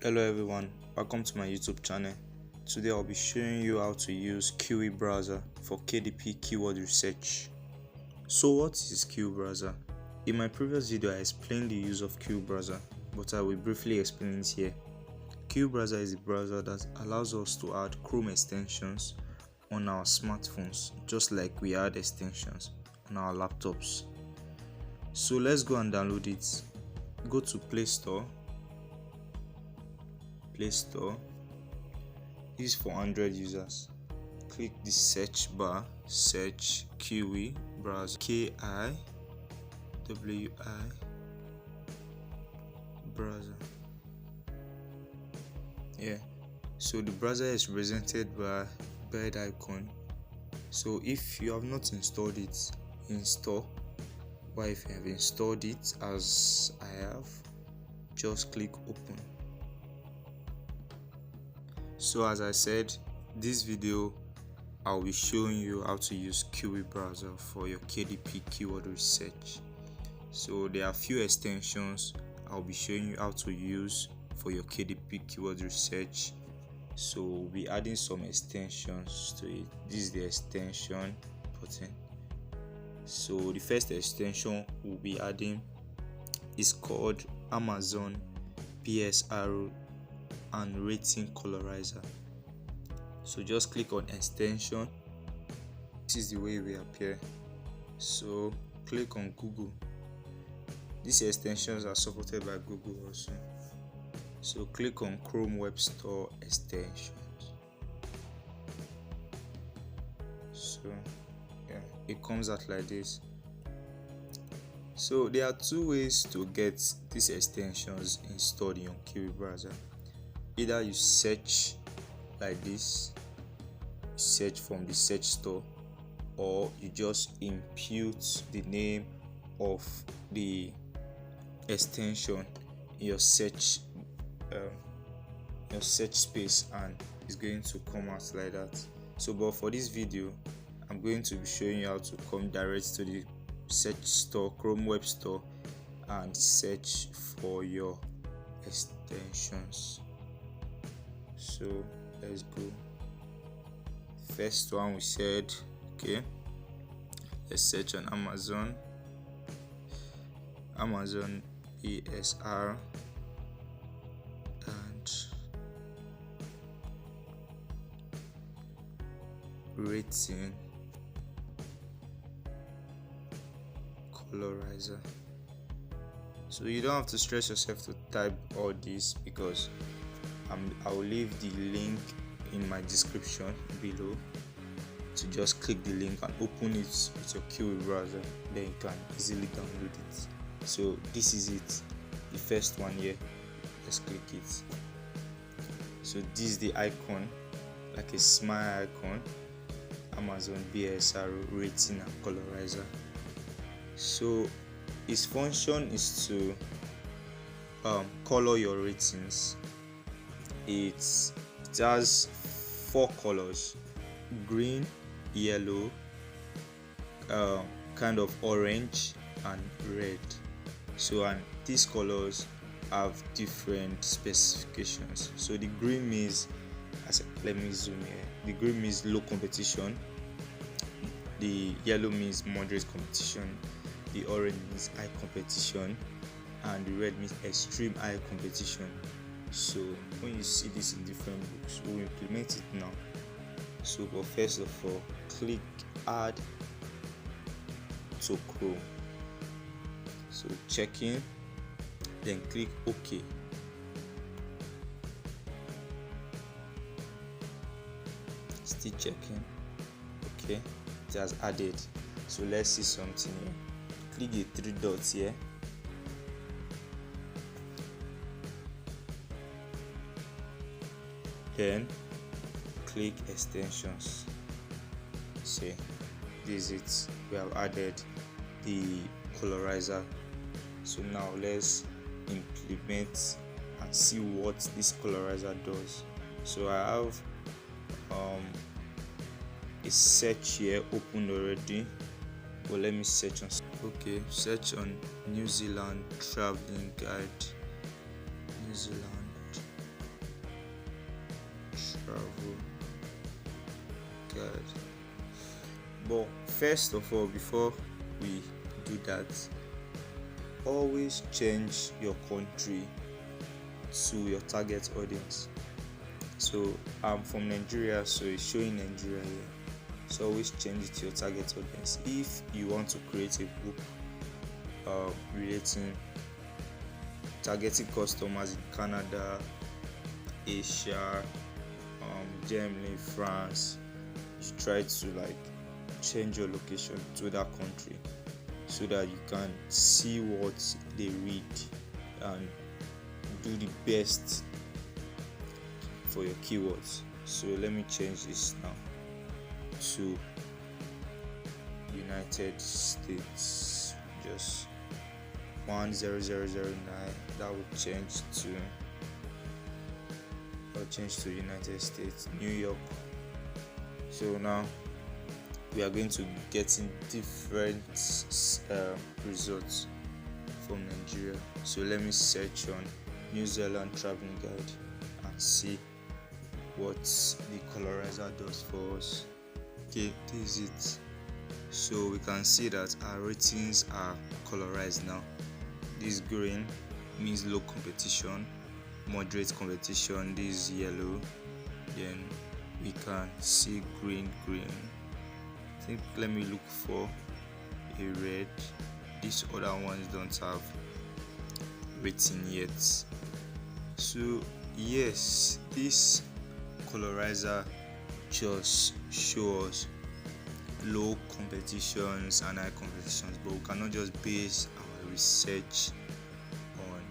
Hello everyone, welcome to my YouTube channel. Today I'll be showing you how to use Kiwi browser for KDP keyword research. So what is Kiwi browser? In my previous video I explained the use of Kiwi browser, but I will briefly explain it here. Kiwi browser is a browser that allows us to add Chrome extensions on our smartphones, just like we add extensions on our laptops. So let's go and download it. Go to Play Store. This is for Android users. Click the search bar, search Kiwi browser, Kiwi browser. So the browser is represented by bird icon. So if you have not installed it, install. But if you have installed it, as I have, just click open. So as I said, this video I'll be showing you how to use Kiwi browser for your KDP keyword research. So there are a few extensions I'll be showing you how to use for your KDP keyword research. So we'll be adding some extensions to it. This is the extension button. So the first extension we'll be adding is called AMZ PSR and rating colorizer. So just click on extension. This is the way it will appear. So click on Google. These extensions are supported by Google also. So click on Chrome Web Store extensions. So it comes out like this. So there are two ways to get these extensions installed in your Kiwi browser. Either you search like this, search from the search store, or you just input the name of the extension in your search space, and it's going to come out like that. So but for this video I'm going to be showing you how to come direct to the search store, Chrome Web Store, and search for your extensions. So let's go. First one we said, okay, let's search on Amazon ESR and rating colorizer. So you don't have to stress yourself to type all this, because I will leave the link in my description below to just click the link and open it with your Kiwi browser. Then you can easily download it. So this is it, the first one here. Let's click it. So this is the icon, like a smile icon, Amazon BSR rating and colorizer. So its function is to color your ratings. It has 4 colors: green, yellow, kind of orange, and red. So and these colors have different specifications. So the green means, let me zoom here. The green means low competition, the yellow means moderate competition, the orange means high competition, and the red means extreme high competition. So when you see this in different books, we'll implement it now. So but first of all, click add to Chrome. So checking, then click OK. Still checking. Okay, it has added. So let's see something here. Click the 3 dots here. Then click extensions. See, this is it. We have added the colorizer. So now let's implement and see what this colorizer does. So I have a search here opened already, but let me search on search on New Zealand traveling guide. New Zealand travel guide. But first of all, before we do that, always change your country to your target audience. So I'm from Nigeria, so it's showing Nigeria here. So always change it to your target audience. If you want to create a book relating targeting customers in Canada, Asia, Germany, France, you try to change your location to that country so that you can see what they read and do the best for your keywords. So let me change this now to United States, just 10009. That will change to United States, New York. So now we are going to get in different results from Nigeria. So let me search on New Zealand traveling guide and see what the Colorizer does for us. Okay, this is it. So we can see that our ratings are colorized now. This green means low competition, moderate competition. This is yellow. Then we can see green. I think let me look for a red. These other ones don't have rating yet. So yes, this Colorizer just shows low competitions and high competitions, but we cannot just base our research on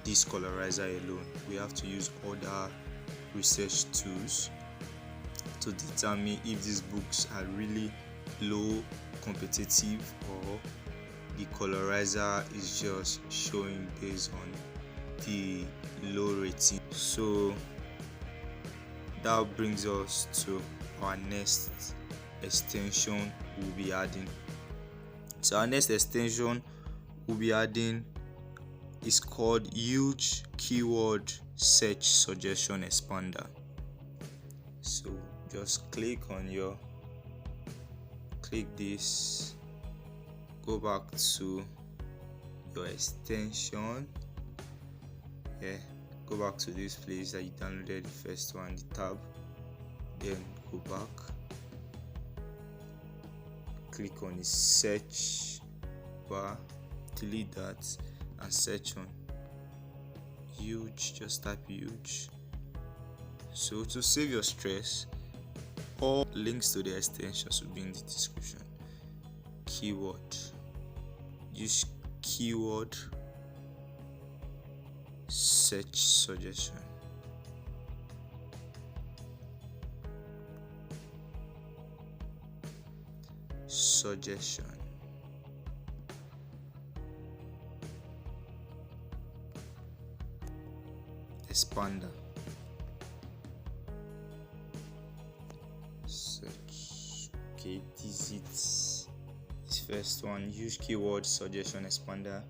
this Colorizer alone. We have to use other research tools to determine if these books are really low competitive or the Colorizer is just showing based on the low rating. So that brings us to our next extension we'll be adding. So our next extension we'll be adding is called Huge Keyword Search Suggestion Expander. So just click this, go back to your extension, go back to this place that you downloaded, the first one, the tab, then go back, click on the search bar, delete that and search on huge. Just type huge. So to save your stress, all links to the extensions will be in the description. Keyword, use keyword search suggestion. Expander. Search. Okay, this is this first one, use keyword suggestion expander.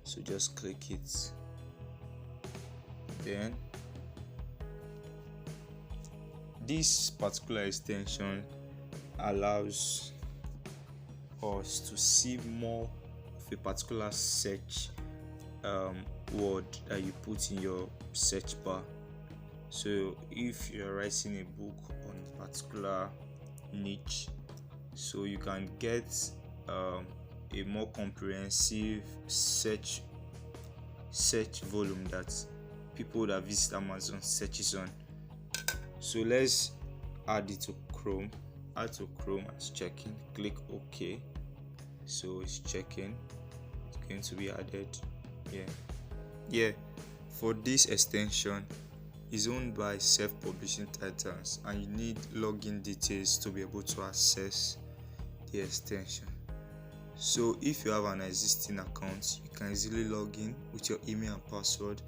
So just click it. Then this particular extension allows us to see more of a particular search word that you put in your search bar. So if you're writing a book on a particular niche, so you can get a more comprehensive search volume that people that visit Amazon searches on. So let's add it to Chrome. Add to Chrome, it's checking. Click OK. So it's checking. It's going to be added. For this extension, is owned by self-publishing titans and you need login details to be able to access the extension. So if you have an existing account, you can easily log in with your email and password,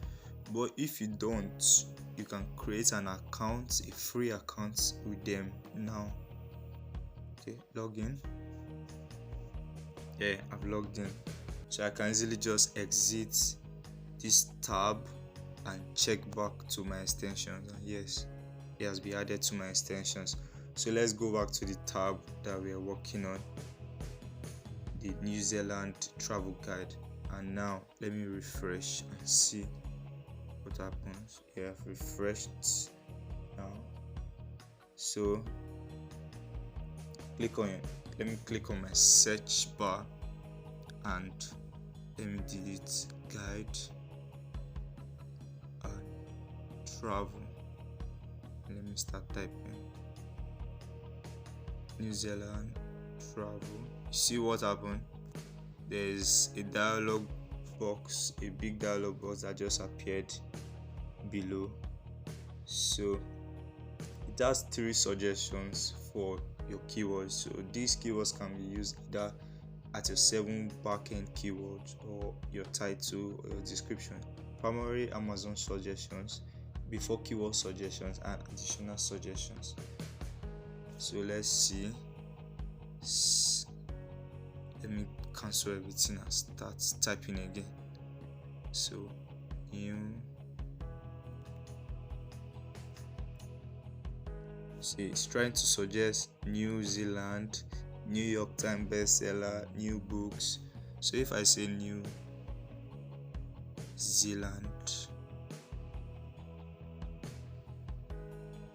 but if you don't, you can create an account, a free account with them now. Okay, log in. I've logged in, so I can easily just exit this tab and check back to my extensions, and yes, it has been added to my extensions. So let's go back to the tab that we are working on, the New Zealand travel guide, and now let me refresh and see what happens. Yeah, I've refreshed now. So let me click on my search bar and let me delete guide and travel. Let me start typing New Zealand travel. You see what happened? There's a dialog box, a big dialog box that just appeared below. So it has 3 suggestions for your keywords. So these keywords can be used either at your 7 backend keywords or your title or your description. Primary Amazon suggestions, before keyword suggestions, and additional suggestions. So let's see. Let me cancel everything and start typing again. So new, see, it's trying to suggest New Zealand, New York Times bestseller, new books. So if I say New Zealand,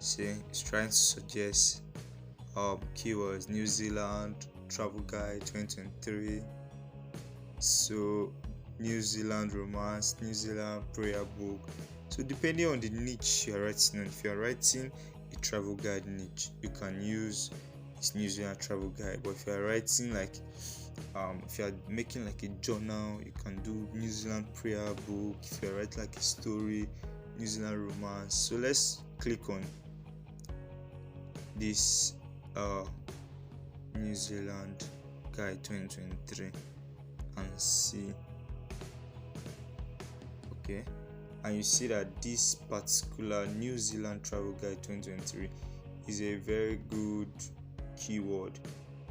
see, it's trying to suggest keywords: New Zealand travel guide 2023. So New Zealand romance, New Zealand prayer book. So depending on the niche you are writing on, if you are writing a travel guide niche, you can use this New Zealand travel guide. But if you are writing like if you are making like a journal, you can do New Zealand prayer book. If you are writing like a story, New Zealand romance. So let's click on this New Zealand guide 2023 and see. Okay, and you see that this particular New Zealand travel guide 2023 is a very good keyword,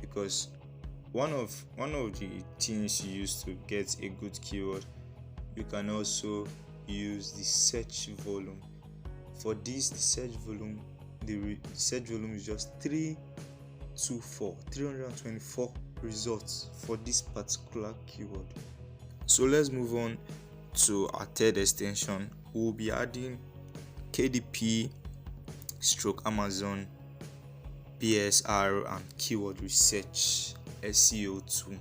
because one of the things you use to get a good keyword, you can also use the search volume. For this, the search volume is just 324 results for this particular keyword. So let's move on to our third extension. We'll be adding KDP / Amazon BSR and keyword research SEO tool.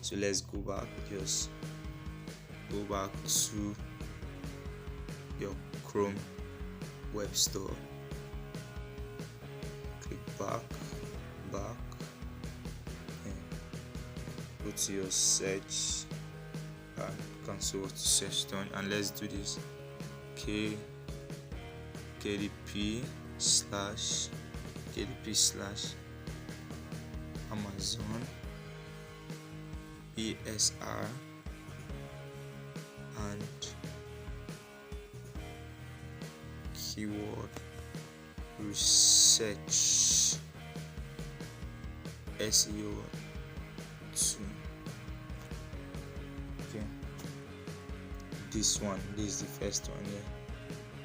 So let's go back to your Chrome web store. Click back and go to your search and cancel what to search done, and let's do this. KDP / Amazon BSR and keyword research SEO 2. Okay, this is the first one here.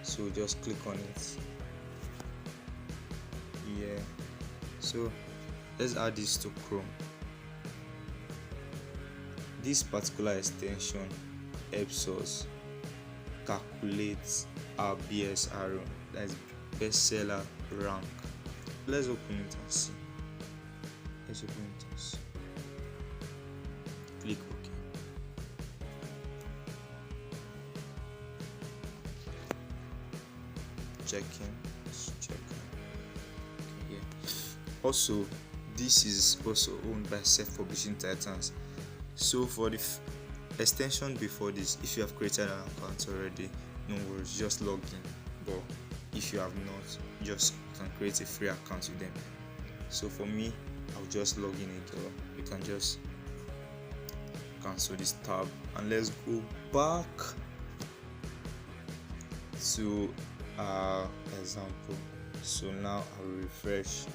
So just click on it. Yeah, so let's add this to Chrome. This particular extension helps us calculate our BSR, that's bestseller rank. Let's open it and see. Click OK. Checking. Yeah. Also, this is also owned by self-publishing titans. So for the extension before this, if you have created an account already, no worries, just log in. But if you have not, just can create a free account with them. So for me, I'll just log in again. You can just cancel this tab and let's go back to our example. So now I'll refresh.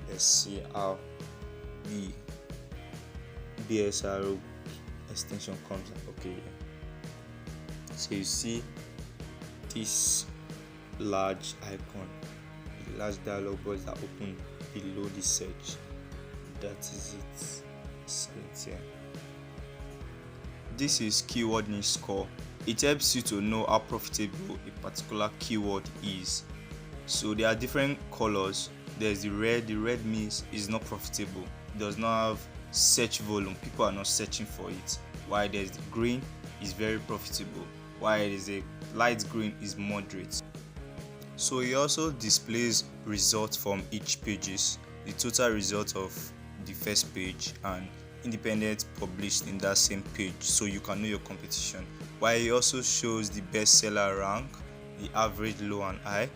Let's see how the BSR extension comes up. Okay, so you see this large icon the large dialog box that open below the search. That is it. See it here. This is keyword niche score. It helps you to know how profitable a particular keyword is. So there are different colors. There's the red. The red means it's not profitable. It does not have search volume. People are not searching for it. While there's the green, is very profitable. While there's a light green, is moderate. So it also displays results from each pages, the total result of the first page and independent published in that same page, so you can know your competition. While it also shows the bestseller rank, the average, low and high,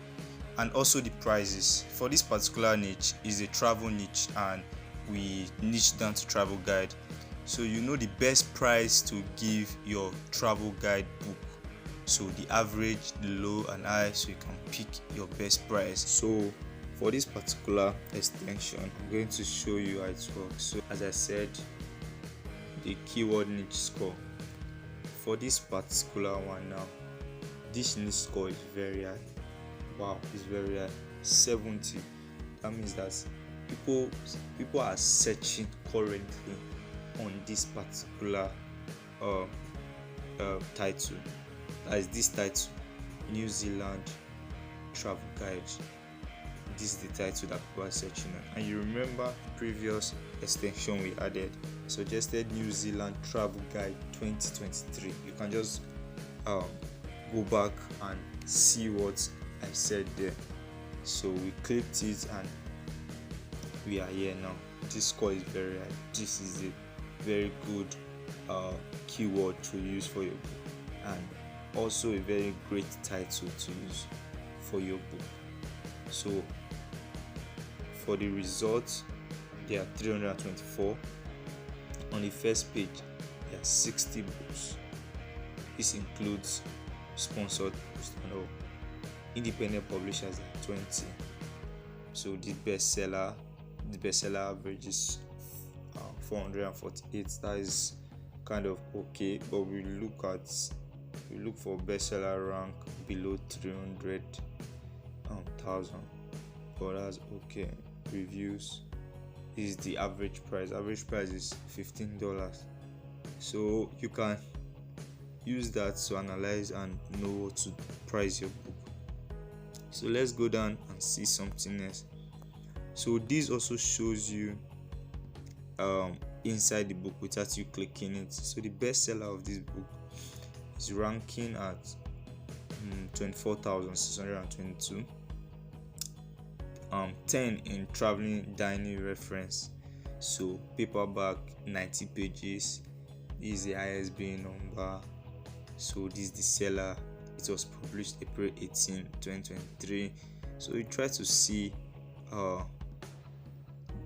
and also the prices. For this particular niche is a travel niche, and we niche down to travel guide, so you know the best price to give your travel guide book. So the average, the low and high, so you can pick your best price. So for this particular extension, I'm going to show you how it works. So as I said, the keyword niche score. For this particular one now, this niche score is very high. Wow, it's very high. 70. That means that people are searching currently on this particular title. That is this title, New Zealand travel guide. This is the title that people are searching on. And you remember the previous extension we added, suggested New Zealand travel guide 2023. You can just go back and see what I said there. So we clicked it and we are here now. This score is very high. This is a very good keyword to use for your book, and also a very great title to use for your book. So for the results, there are 324. On the first page, there are 60 books. This includes sponsored posts and all. Independent publishers are 20. So the bestseller average is 448. That is kind of okay, but we look for bestseller rank below 300,000, but that's okay. Reviews is the average price. Average price is $15. So you can use that to analyze and know what to price your book. So let's go down and see something else. So this also shows you inside the book without you clicking it. So the bestseller of this book is ranking at 24,622. 10 in traveling dining reference. So paperback 90 pages. This is the ISBN number. So this is the seller. It was published April 18, 2023. So you try to see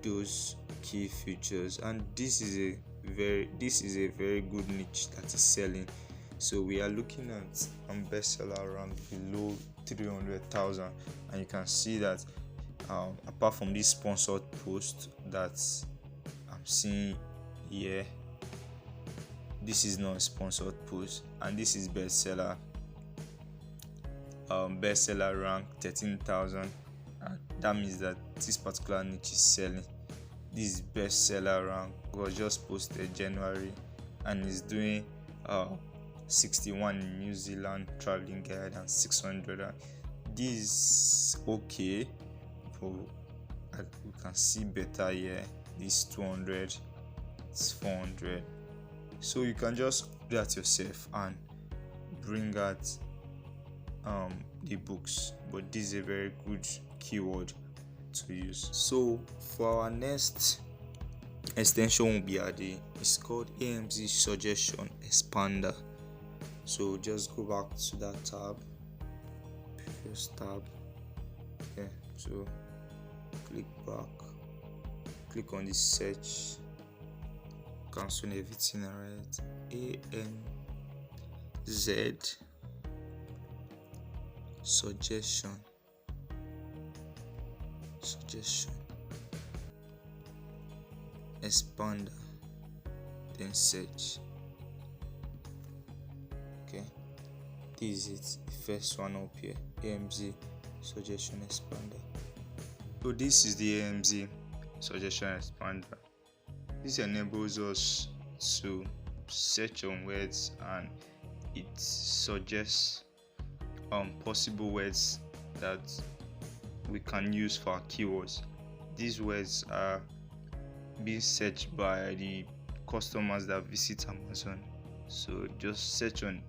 those key features, and this is a very good niche that is selling. So we are looking at bestseller around below 300,000, and you can see that apart from this sponsored post that I'm seeing here, this is not a sponsored post, and this is bestseller. Bestseller rank 13,000, and that means that this particular niche is selling. This bestseller rank was just posted January and is doing 61 in New Zealand traveling guide and 600. This is okay, but we can see better here. This 200, it's 400. So you can just do that yourself and bring out the books, but this is a very good keyword to use. So for our next extension will be added. It's called AMZ Suggestion Expander. So just go back to that tab, previous tab. Okay, so click back, click on the search, cancel everything, alright. AMZ Suggestion Expander, then search. Okay, this is it, the first one up here, AMZ Suggestion Expander. So this is the AMZ Suggestion Expander. This enables us to search on words, and it suggests possible words that we can use for our keywords. These words are being searched by the customers that visit Amazon. So just search on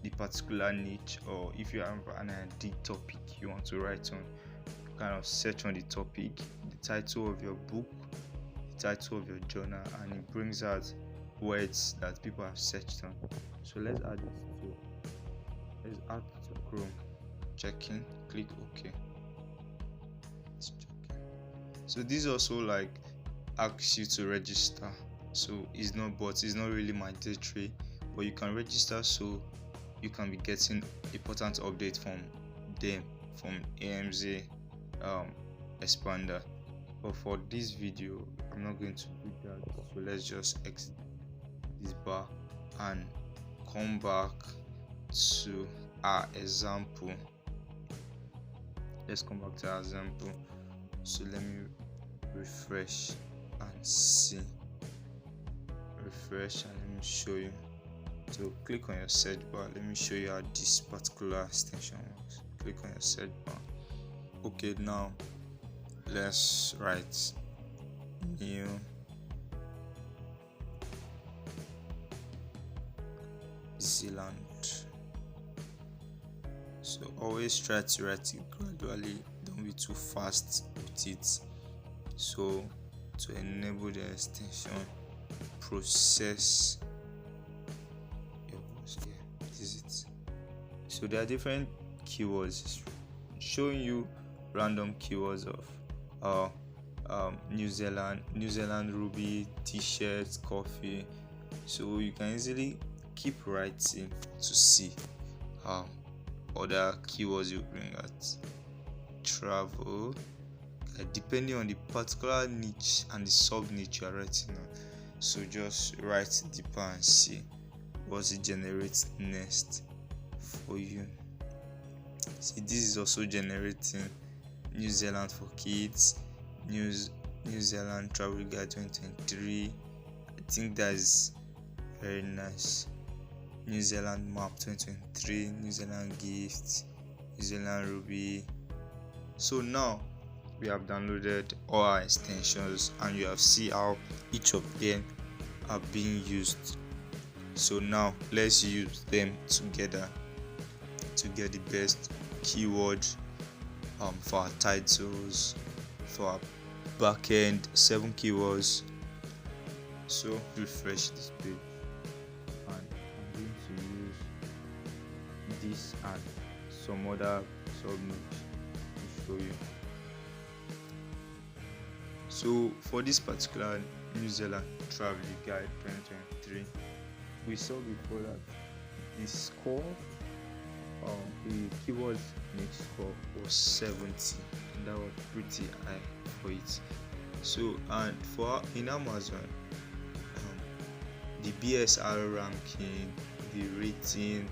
the particular niche, or if you have an ideal topic you want to write on, kind of search on the topic, the title of your book, the title of your journal, and it brings out words that people have searched on. So let's add to Chrome. Checking, click OK. It's checking. So this also like asks you to register. So it's not really mandatory, but you can register so you can be getting important update from them, from AMZ Expander. But for this video I'm not going to do that, so let's just exit this bar and come back to our example. Let's come back to our example. So let me refresh and see. Refresh and let me show you. So click on your search bar. Let me show you how this particular extension works. Click on your search bar. Okay, now let's write New Zealand. So always try to write it gradually, don't be too fast with it. So to enable the extension, process your words. Yeah, this is it. So there are different keywords showing you random keywords of New Zealand ruby, t-shirts, coffee. So you can easily keep writing to see other keywords you bring out. Travel, depending on the particular niche and the sub niche you are writing on. So just write deeper and see what it generates next for you. See, this is also generating New Zealand for kids, New Zealand travel guide 2023. I think that is very nice. New Zealand map 2023, New Zealand gifts, New Zealand ruby. So now we have downloaded all our extensions and you have seen how each of them are being used. So now let's use them together to get the best keyword for our titles, for our backend 7 keywords. So refresh this page, and I'm going to use this and some other subniche to show you. So for this particular New Zealand travel guide 2023, we saw before that the score, the keyword niche score was 70, and that was pretty high for it. So and for in Amazon, the BSR ranking, the rating,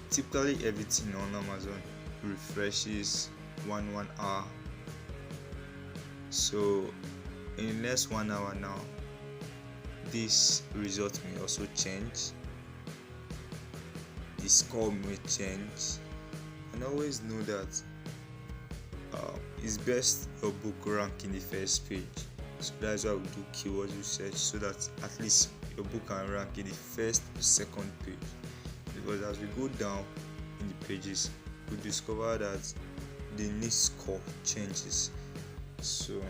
typically everything on Amazon refreshes 1 hour. So in the next 1 hour now, this result may also change, the score may change, and always know that it's best your book rank in the first page. So that's why we do keyword research, so that at least your book can rank in the first or second page, because as we go down in the pages we discover that the niche score changes. So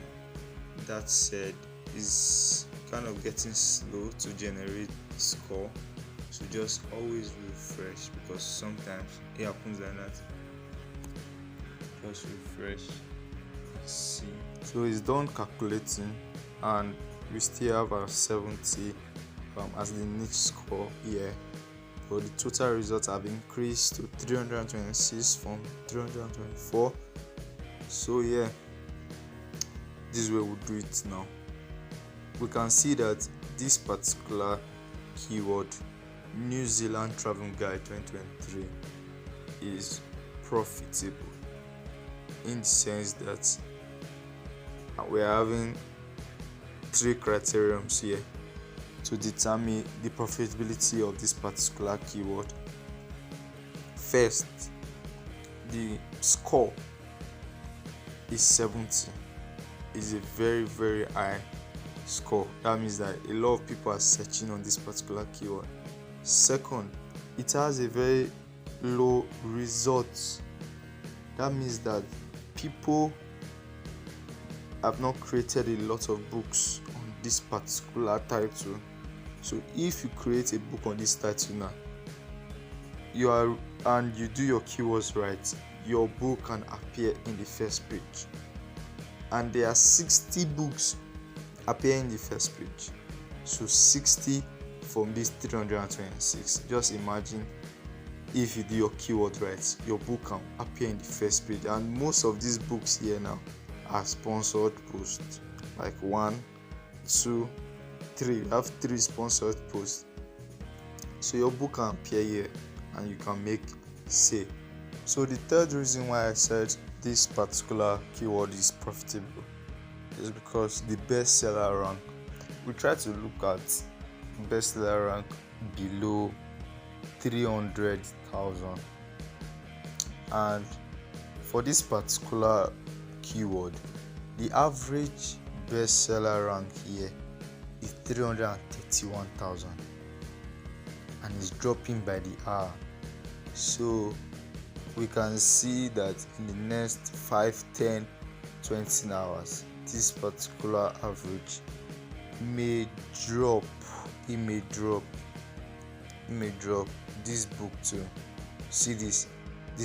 that said, it's kind of getting slow to generate the score, so just always refresh, because sometimes it happens like that. Just refresh, see. So it's done calculating and we still have our 70 as the niche score here, but the total results have increased to 326 from 324. So yeah, this is where we do it now. We can see that this particular keyword, New Zealand Travel Guide 2023, is profitable. in the sense that we're having three criterions here to determine the profitability of this particular keyword. First, the score is 70. It's a very high score. That means that a lot of people are searching on this particular keyword. Second, it has a very low results. That means that people have not created a lot of books on this particular title. So if you create a book on this title now, and you do your keywords right, your book can appear in the first page. And there are 60 books appear in the first page. So 60 from this 326. Just imagine if you do your keyword right, your book can appear in the first page. And most of these books here now are sponsored posts, like 1, 2, 3. You have 3 sponsored posts. So your book can appear here and you can make sale. So the third reason why I said this particular keyword is profitable is because the bestseller rank. We try to look at bestseller rank below 300,000, and for this particular keyword, the average bestseller rank here is 331,000, and it's dropping by the hour. So we can see that in the next 5, 10, 20 hours, this particular average may drop. It may drop. This book too. See this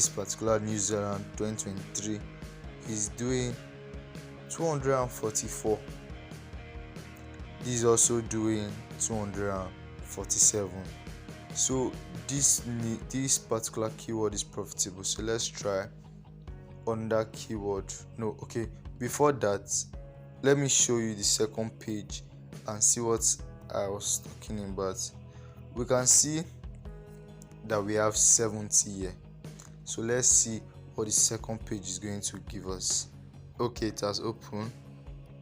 particular New Zealand 2023 is doing 244. This is also doing 247. So this particular keyword is profitable. So let's try on that keyword. No, okay. Before that, let me show you the second page and see what I was talking about. We can see that we have 70 here. So let's see what the second page is going to give us. Okay, it has opened.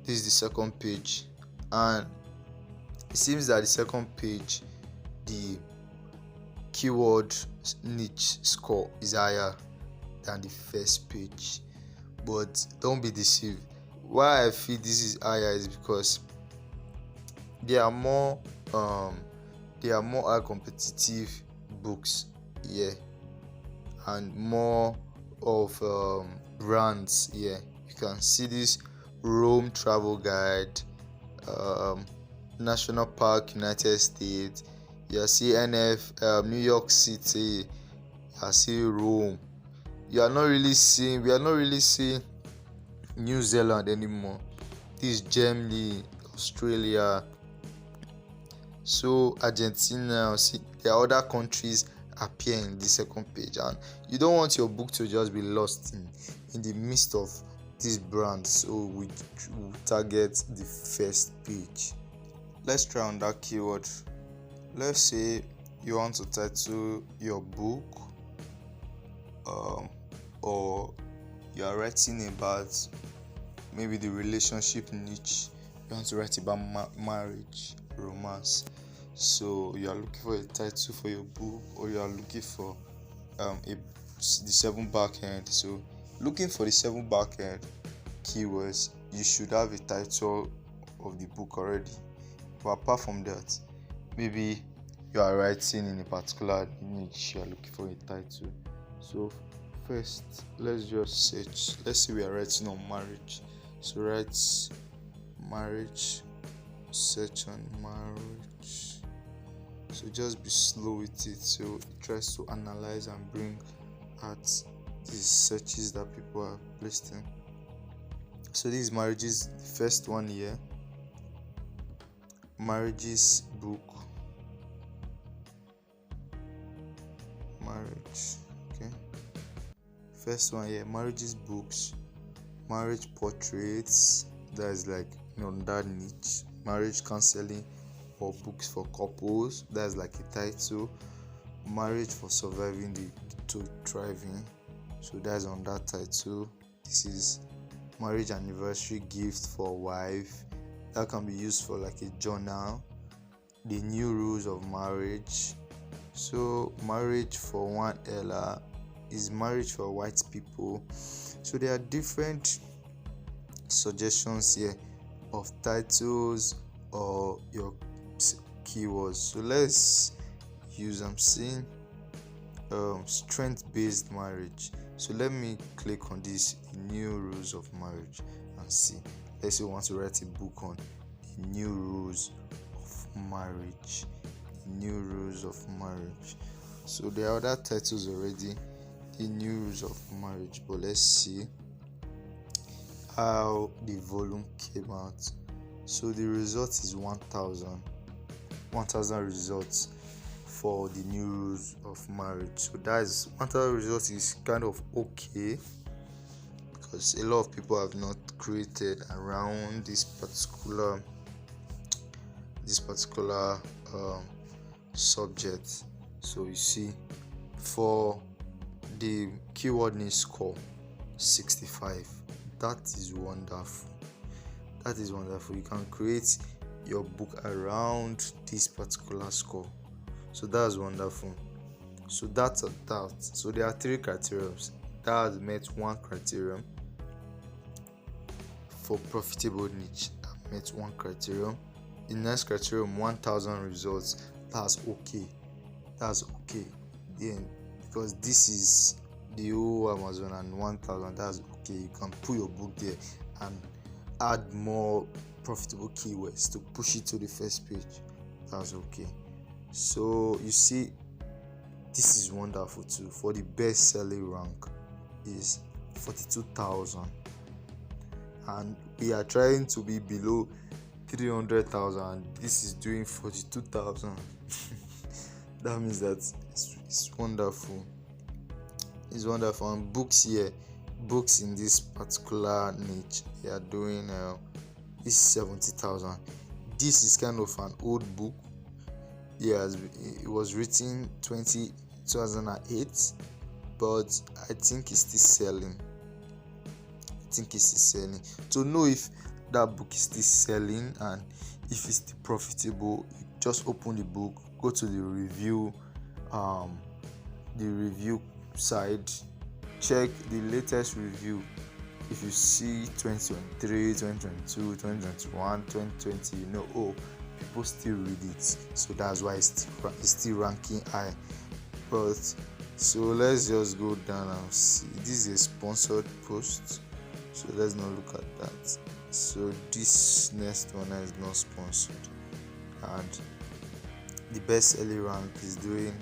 This is the second page, and it seems that the second page, the keyword niche score is higher than the first page. But don't be deceived. Why I feel this is higher is because there are more high competitive books here, and more of brands here. You can see this Rome travel guide, National Park United States. You see New York City. You see Rome. We are not really seeing New Zealand anymore. This is Germany, Australia, so Argentina. See, there are other countries appear in the second page, and you don't want your book to just be lost in the midst of this brand. So we target the first page. Let's try on that keyword. Let's say you want to title your book, or you are writing about maybe the relationship niche. You want to write about marriage, romance. So you are looking for a title for your book, or you are looking for the 7 backend. So looking for the 7 backend keywords, you should have a title of the book already. But apart from that, maybe you are writing in a particular niche, you are looking for a title. So first, let's just search. Let's say we are writing on marriage. So write marriage, search on marriage. So just be slow with it. So it tries to analyze and bring out these searches that people are placing. So this is marriages, the first one here. Marriages book. Marriage. Okay. First one here, marriages books, marriage portraits. That is like on that niche. Marriage counseling or books for couples. That's like a title. Marriage for surviving to thriving. So that's on that title. This is marriage anniversary gift for wife. That can be used for like a journal. The new rules of marriage. So marriage for one Ella is marriage for white people. So there are different suggestions here of titles or your keywords. So let's use, I'm seeing strength-based marriage. So let me click on this new rules of marriage and see. Let's say we want to write a book on the new rules of marriage. New rules of marriage. So there are other titles already, the new rules of marriage, but let's see how the volume came out. So the result is 1000 results for the new rules of marriage. So that is 1000 results is kind of okay, because a lot of people have not created around this particular subject. So you see, for the keyword niche score 65. That is wonderful. You can create your book around this particular score. So that's wonderful. So that's a that. So there are 3 criteria. That has met 1 criterion. For profitable niche, that met 1 criterion. The next criterion, 1000 results. That's okay. Yeah, because this is the whole Amazon, and 1000, that's okay. You can put your book there and add more profitable keywords to push it to the first page. That's okay. So you see, this is wonderful too. For the best selling rank is 42,000, and we are trying to be below 300,000. This is doing 42,000. That means that it's wonderful. It's wonderful. And books in this particular niche, they are doing this 70,000. This is kind of an old book. Yes, it was written 2008, but I think it's still selling. To know if that book is still selling and if it's still profitable, you just open the book, go to the review side, check the latest review. If you see 2023, 2022, 2021, 2020, you know, people still read it, so that's why it's still ranking high. But so let's just go down and see. This is a sponsored post, so let's not look at that. So this next one is not sponsored, and the best selling rank is doing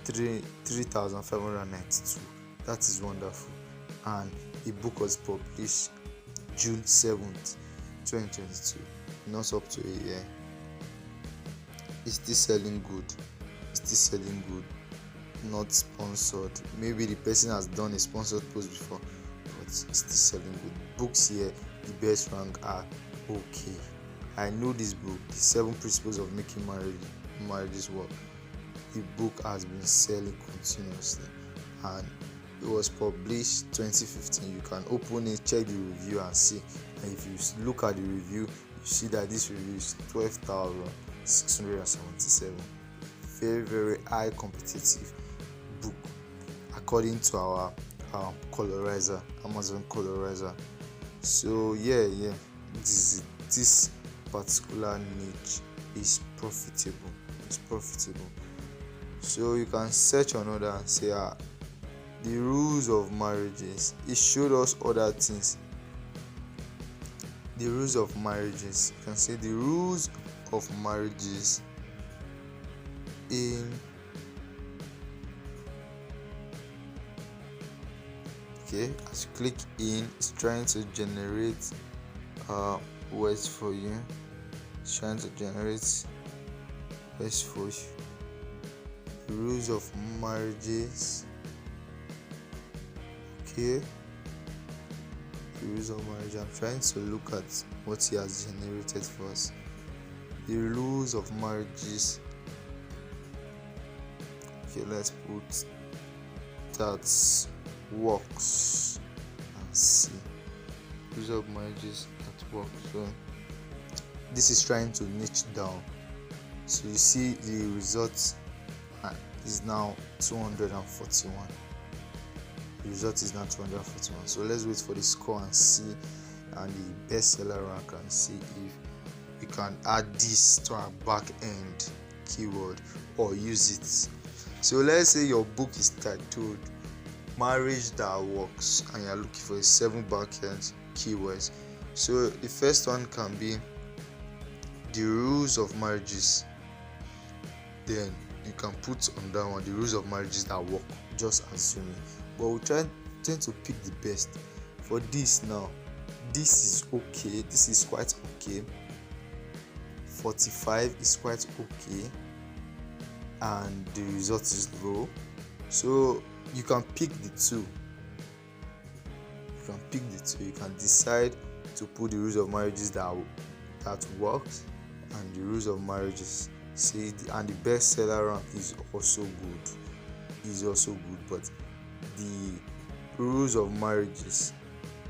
3,592. That is wonderful. And the book was published June 7th, 2022. Not up to a year. It's still selling good. Not sponsored. Maybe the person has done a sponsored post before, but it's still selling good. Books here, the best rank are okay. I know this book, The 7 Principles of Making Marriages Work. The book has been selling continuously, and it was published 2015. You can open it, check the review and see. And if you look at the review, you see that this review is 12,677. Very, very high competitive book according to our Colorize, Amazon Colorize. So yeah, this particular niche is profitable. So you can search on other and say the rules of marriages. It showed us other things. The rules of marriages. You can say the rules of marriages in as you click in, it's trying to generate words for you. It's trying to generate words for you. The rules of marriages. The rules of marriage. I'm trying to look at what he has generated for us. The rules of marriages. Let's put that works. result of marriages at work. So this is trying to niche down. So you see the result is now 241. The result is now 241. So let's wait for the score and see, and the bestseller rank, and see if we can add this to our back end keyword or use it. So let's say your book is titled Marriage That Works and you're looking for 7 back-end keywords. So the first one can be the rules of marriages. Then you can put on that one the rules of marriages that work, just assuming. But we tend to pick the best. For this now, this is okay. This is quite okay. 45 is quite okay. And the result is low. So you can pick the two. You can decide to put the rules of marriages that works and the rules of marriages. See, and the bestseller rank is also good. But the rules of marriages,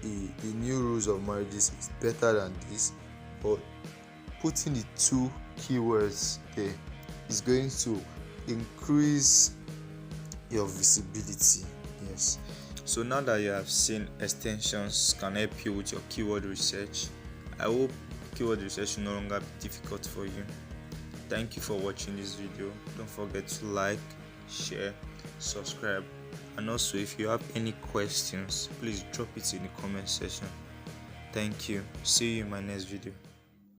the new rules of marriages is better than this. But putting the 2 keywords there is going to increase your visibility. Yes. So now that you have seen extensions can help you with your keyword research, I hope keyword research will no longer be difficult for you. Thank you for watching this video. Don't forget to like, share, subscribe, and also if you have any questions, please drop it in the comment section. Thank you. See you in my next video.